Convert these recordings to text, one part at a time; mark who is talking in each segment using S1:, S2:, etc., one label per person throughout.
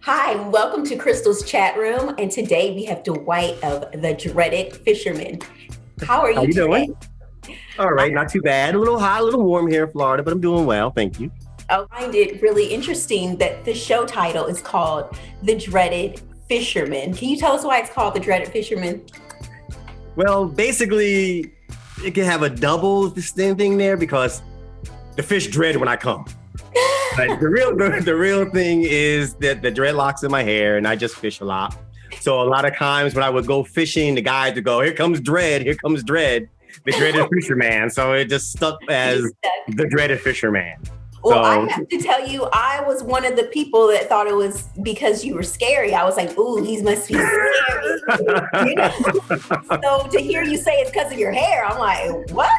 S1: Hi, welcome to Crystal's chat room. And today we have Dwight of the Dreaded Fisherman. How are
S2: How
S1: you
S2: you
S1: today?
S2: doing? All right, not too bad. A little hot, a little warm here in Florida, but I'm doing well, thank you.
S1: I find it really interesting that the show title is called The Dreaded Fisherman. Can you tell us why it's called The Dreaded Fisherman?
S2: Well, basically, it can have a double distinct thing there because the fish dread when I come. But the real thing is that the dreadlocks in my hair, and I just fish a lot. So a lot of times when I would go fishing, the guys would go, "Here comes Dread, here comes Dread, the dreaded fisherman." So it just stuck as the dreaded fisherman.
S1: Well, I
S2: So
S1: have to tell you, I was one of the people that thought it was because you were scary. I was like, "Ooh, he must be scary." You know? So to hear you say it's because of your hair, I'm like, "What?"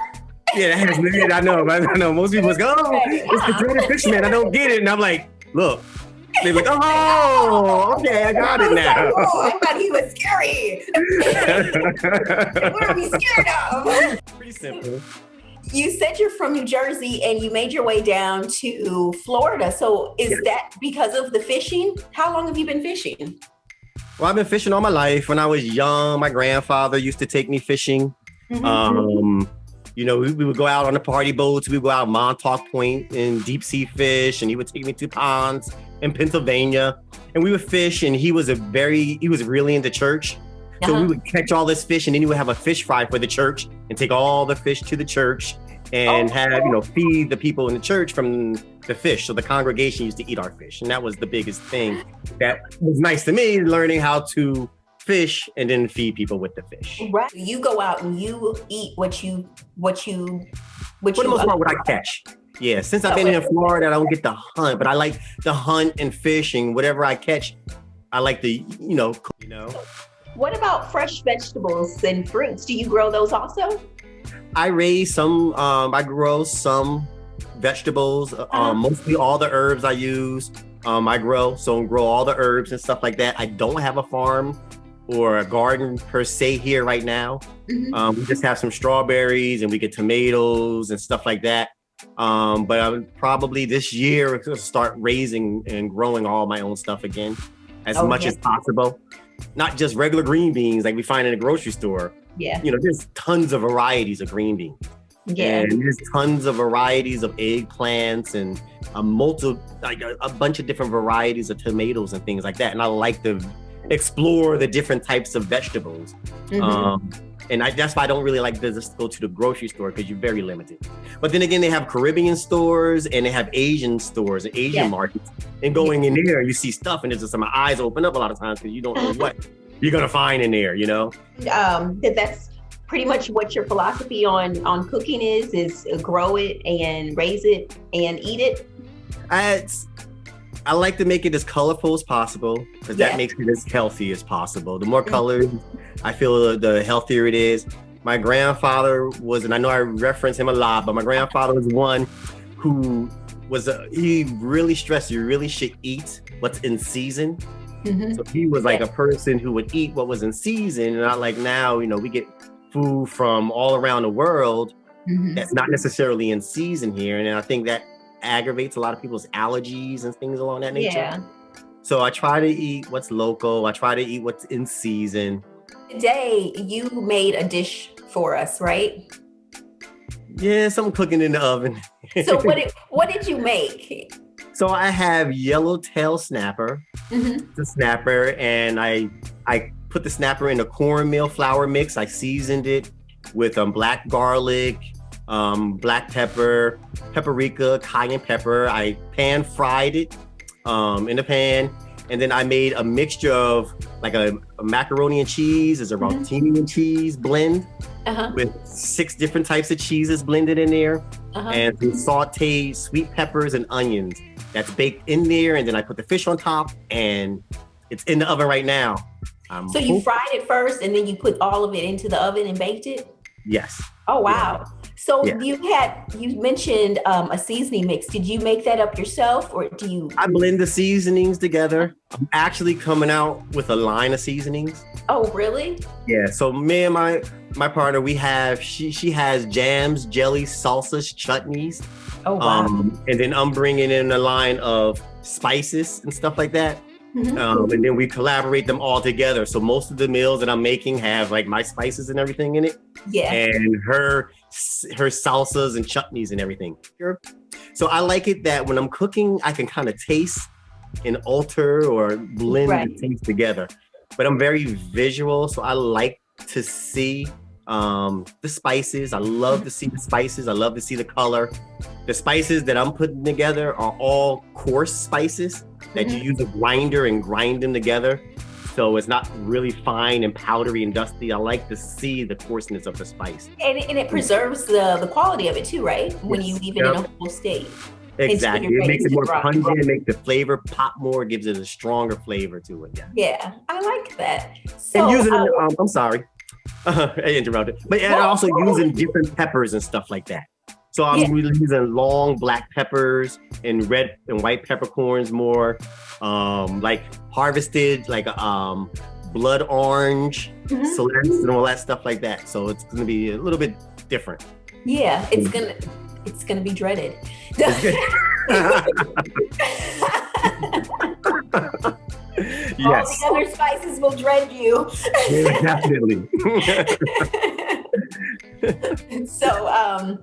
S2: yeah, that has been, I know. Most people go, "Oh, it's the dreaded fisherman." I don't get it, and I'm like, "Look." They're like, "Oh, okay, I got it now."
S1: Like, oh, I thought he was scary. What are we scared of?
S2: Pretty simple.
S1: You said you're from New Jersey and you made your way down to Florida. So is
S2: Yes.
S1: that because of the fishing? How long have you been fishing?
S2: Well, I've been fishing all my life. When I was young, my grandfather used to take me fishing. We would go out on the party boats. We would go out Montauk Point and deep sea fish, and he would take me to ponds in Pennsylvania, and we would fish. And he was really into church. So we would catch all this fish, and then he would have a fish fry for the church and take all the fish to the church and feed the people in the church from the fish. So the congregation used to eat our fish. And that was the biggest thing that was nice to me, learning how to fish and then feed people with the fish.
S1: Right. You go out and you eat what you
S2: For the most part, what I catch. Yeah, since I've been here in Florida, I don't get to hunt, but I like to hunt and fish, and whatever I catch, I like to, cook.
S1: What about fresh vegetables and fruits? Do you grow those also?
S2: I grow some vegetables, mostly all the herbs I use. I grow all the herbs and stuff like that. I don't have a farm or a garden per se here right now. We just have some strawberries and we get tomatoes and stuff like that. But I would probably this year going to start raising and growing all my own stuff again as much as possible. Not just regular green beans like we find in a grocery store.
S1: Yeah.
S2: There's tons of varieties of green beans.
S1: Yeah.
S2: And there's tons of varieties of eggplants and a bunch of different varieties of tomatoes and things like that. And I like to explore the different types of vegetables. That's why I don't really like to just go to the grocery store because you're very limited. But then again, they have Caribbean stores and they have Asian stores and Asian markets. And going in there, you see stuff and it's just my eyes open up a lot of times because you don't know what you're going to find in there,
S1: That's pretty much what your philosophy on cooking is grow it and raise it and eat it.
S2: I like to make it as colorful as possible because that makes it as healthy as possible. The more colors, I feel the healthier it is. My grandfather was, and I know I reference him a lot, but my grandfather was one who he really stressed you really should eat what's in season. So he was like a person who would eat what was in season, and not like now, we get food from all around the world that's not necessarily in season here. And I think that aggravates a lot of people's allergies and things along that nature.
S1: Yeah.
S2: So I try to eat what's local. I try to eat what's in season.
S1: Today, you made a dish for us, right?
S2: Yeah, something cooking in the oven.
S1: So what did you make?
S2: So I have yellowtail snapper, the snapper, and I put the snapper in a cornmeal flour mix. I seasoned it with black garlic, black pepper, paprika, cayenne pepper. I pan fried it in the pan. And then I made a mixture of like a macaroni and cheese, a rotini and cheese blend with 6 different types of cheeses blended in there. And some sauteed sweet peppers and onions that's baked in there. And then I put the fish on top and it's in the oven right now.
S1: So you fried it first and then you put all of it into the oven and baked it?
S2: Yes.
S1: Oh, wow.
S2: Yeah.
S1: So you mentioned a seasoning mix. Did you make that up yourself or do you?
S2: I blend the seasonings together. I'm actually coming out with a line of seasonings.
S1: Oh, really?
S2: Yeah. So me and my partner, we have, she has jams, jellies, salsas, chutneys.
S1: Oh, wow.
S2: And then I'm bringing in a line of spices and stuff like that. And then we collaborate them all together. So most of the meals that I'm making have like my spices and everything in it.
S1: Yeah.
S2: And her salsas and chutneys and everything. So I like it that when I'm cooking, I can kind of taste and alter or blend the things together. But I'm very visual, so I like to see the spices. I love to see the spices. I love to see the color. The spices that I'm putting together are all coarse spices that you use a grinder and grind them together. So it's not really fine and powdery and dusty. I like to see the coarseness of the spice.
S1: And it preserves the quality of it too, right? When you leave it in a whole state.
S2: Exactly. It makes it more pungent. It makes the flavor pop more. It gives it a stronger flavor to it.
S1: Yeah, I like that. So,
S2: and using, I'm sorry, I interrupted. But also using different peppers and stuff like that. So I'm really using long black peppers and red and white peppercorns more, like harvested, like blood orange, celeste and all that stuff like that. So it's going to be a little bit different.
S1: Yeah, it's gonna be dreaded.
S2: Yes.
S1: All the other spices will dread you.
S2: Yeah, definitely.
S1: So,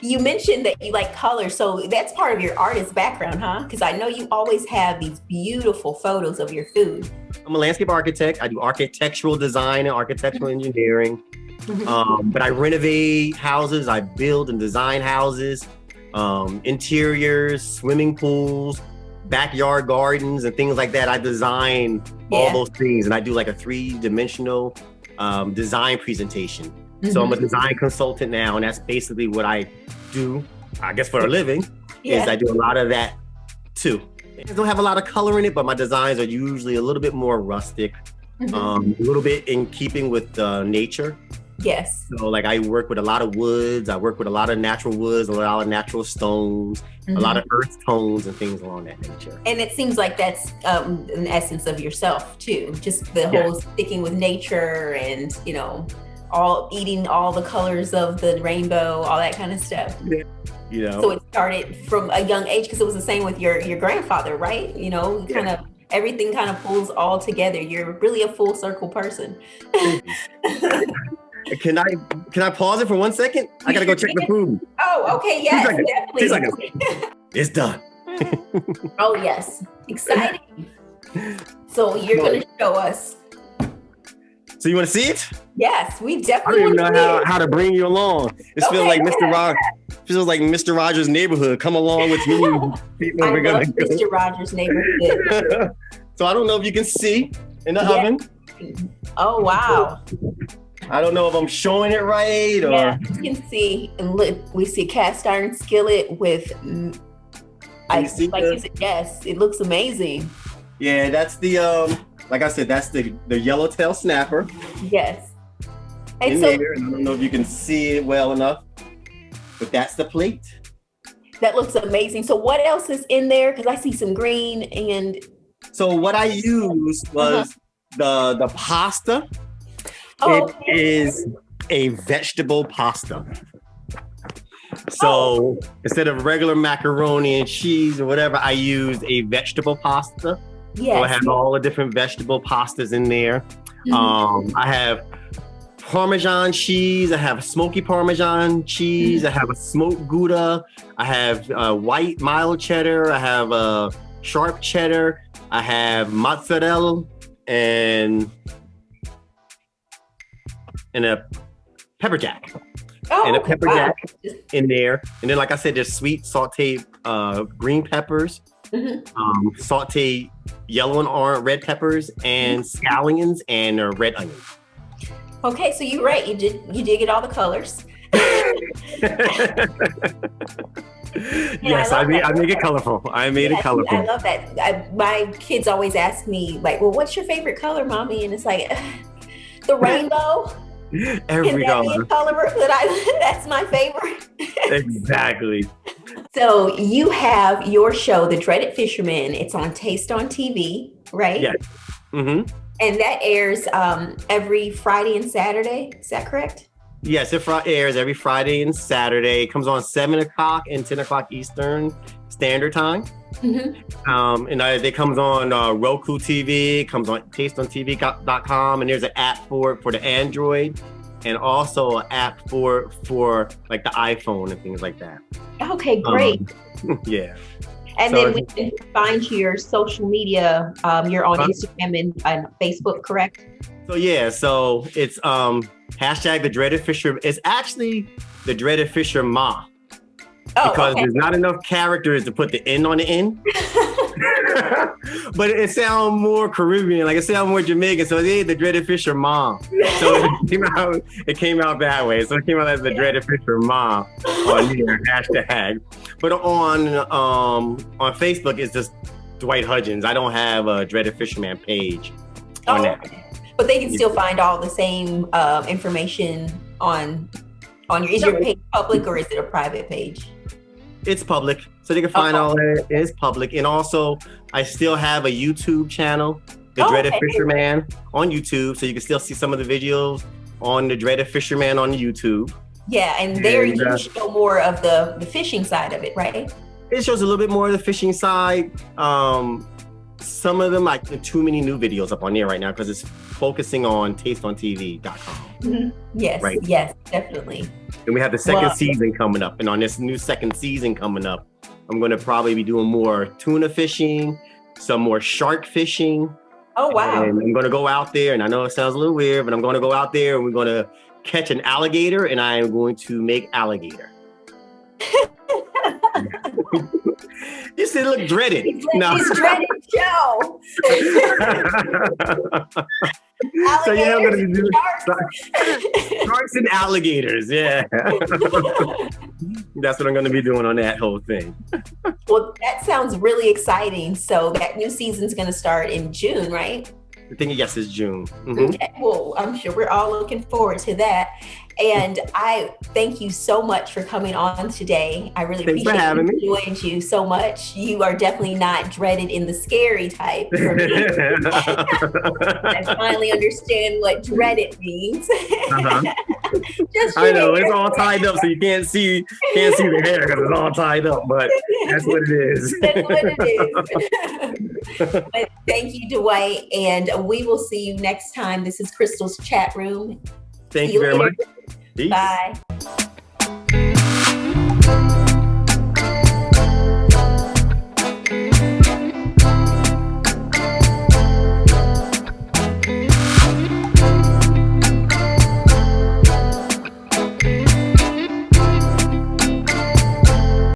S1: you mentioned that you like color. So that's part of your artist background, huh? Because I know you always have these beautiful photos of your food.
S2: I'm a landscape architect. I do architectural design and architectural engineering. But I renovate houses. I build and design houses, interiors, swimming pools, backyard gardens, and things like that. I design all those things, and I do like a 3-dimensional design presentation. So I'm a design consultant now, and that's basically what I do, I guess, for a living, is I do a lot of that too. I don't have a lot of color in it, but my designs are usually a little bit more rustic, a little bit in keeping with nature.
S1: Yes.
S2: So like I work with a lot of woods. I work with a lot of natural woods, a lot of natural stones, a lot of earth tones and things along that nature.
S1: And it seems like that's an essence of yourself too. Just the whole sticking with nature and, eating all the colors of the rainbow, all that kind of stuff.
S2: Yeah.
S1: So it started from a young age because it was the same with your grandfather, right? Kind of everything kind of pulls all together. You're really a full circle person.
S2: Can I pause it for 1 second? I gotta go check the food.
S1: Oh, okay, yes, definitely.
S2: 2 seconds. It's done.
S1: Oh yes, exciting. So you're gonna show us.
S2: So you want to see it?
S1: Yes, we definitely.
S2: I don't even know how to bring you along. It feels like feels like Mr. Rogers' Neighborhood. Come along with me.
S1: I love Mr. Rogers' Neighborhood.
S2: So I don't know if you can see in the oven.
S1: Oh wow.
S2: I don't know if I'm showing it right or.
S1: Yeah, you can see, and look, we see a cast iron skillet with. Yes, it looks amazing.
S2: Yeah, that's the like I said, that's the yellowtail snapper.
S1: Yes.
S2: And there, and I don't know if you can see it well enough, but that's the plate.
S1: That looks amazing. So what else is in there? Because I see some green and.
S2: So what I used was the pasta. It is a vegetable pasta. So instead of regular macaroni and cheese or whatever, I use a vegetable pasta.
S1: Yes.
S2: So I have all the different vegetable pastas in there. I have Parmesan cheese. I have smoky Parmesan cheese. I have a smoked Gouda. I have white mild cheddar. I have sharp cheddar. I have mozzarella and a pepper jack. And a pepper jack in there. And then, like I said, there's sweet sauteed green peppers, sauteed yellow and orange red peppers, and scallions and red onions.
S1: Okay, so you're right. You did get all the colors.
S2: Yes, I make it colorful. I made it colorful.
S1: I love that. My kids always ask me, like, well, what's your favorite color, Mommy? And it's like, the rainbow.
S2: Every color.
S1: That's my favorite.
S2: Exactly.
S1: So you have your show, The Dreaded Fisherman. It's on Taste on TV, right?
S2: Yes.
S1: And that airs every Friday and Saturday. Is that correct?
S2: Yes, it airs every Friday and Saturday. It comes on 7 o'clock and 10 o'clock Eastern Standard Time. It comes on Roku TV, it comes on tasteontv.com, and there's an app for it for the Android, and also an app for like the iPhone and things like that.
S1: Okay, great.
S2: Yeah.
S1: And then we can find your social media. You're on Instagram and Facebook, correct?
S2: So it's hashtag the Dreaded Fisher. It's actually the Dreaded Fisher Ma. Because there's not enough characters to put the N on the end. But it sounds more Caribbean, like it sounds more Jamaican. So it's the Dreaded Fisher Mom. So it came out that way. So it came out as the Dreaded Fisher Mom on your hashtag. But on Facebook, it's just Dwight Hudgens. I don't have a Dreaded Fisherman page on that.
S1: But they can still find all the same information on your. Is your page public or is it a private page?
S2: It's public, so they can find all that. It's public, and also I still have a YouTube channel, The Dreaded Fisherman, on YouTube, so you can still see some of the videos on The Dreaded Fisherman on YouTube.
S1: Yeah, and there you show more of the fishing side of it, right?
S2: It shows a little bit more of the fishing side. Some of them, like too many new videos up on there right now because it's focusing on tasteontv.com.
S1: Yes,
S2: right?
S1: Yes, definitely.
S2: And we have the second season coming up. And on this new second season coming up, I'm going to probably be doing more tuna fishing, some more shark fishing.
S1: Oh, wow.
S2: And I'm going to go out there, and I know it sounds a little weird, but I'm going to go out there and we're going to catch an alligator, and I am going to make alligator. You said look dreaded.
S1: He's dreaded Joe.
S2: So yeah, I'm gonna be doing sharks and alligators. Yeah, that's what I'm gonna be doing on that whole thing.
S1: Well, that sounds really exciting. So that new season's gonna start in June, right?
S2: I think yes, it's June.
S1: Okay. Well, I'm sure we're all looking forward to that. And I thank you so much for coming on today. I really appreciate you. Enjoyed you so much. You are definitely not dreaded in the scary type for me. I finally understand what dreaded means.
S2: I know it's all tied up, so you can't see the hair because it's all tied up. But that's what it is.
S1: That's what it is. But thank you, Dwight, and we will see you next time. This is Crystal's Chat Room.
S2: Thank you very much.
S1: Peace. Bye.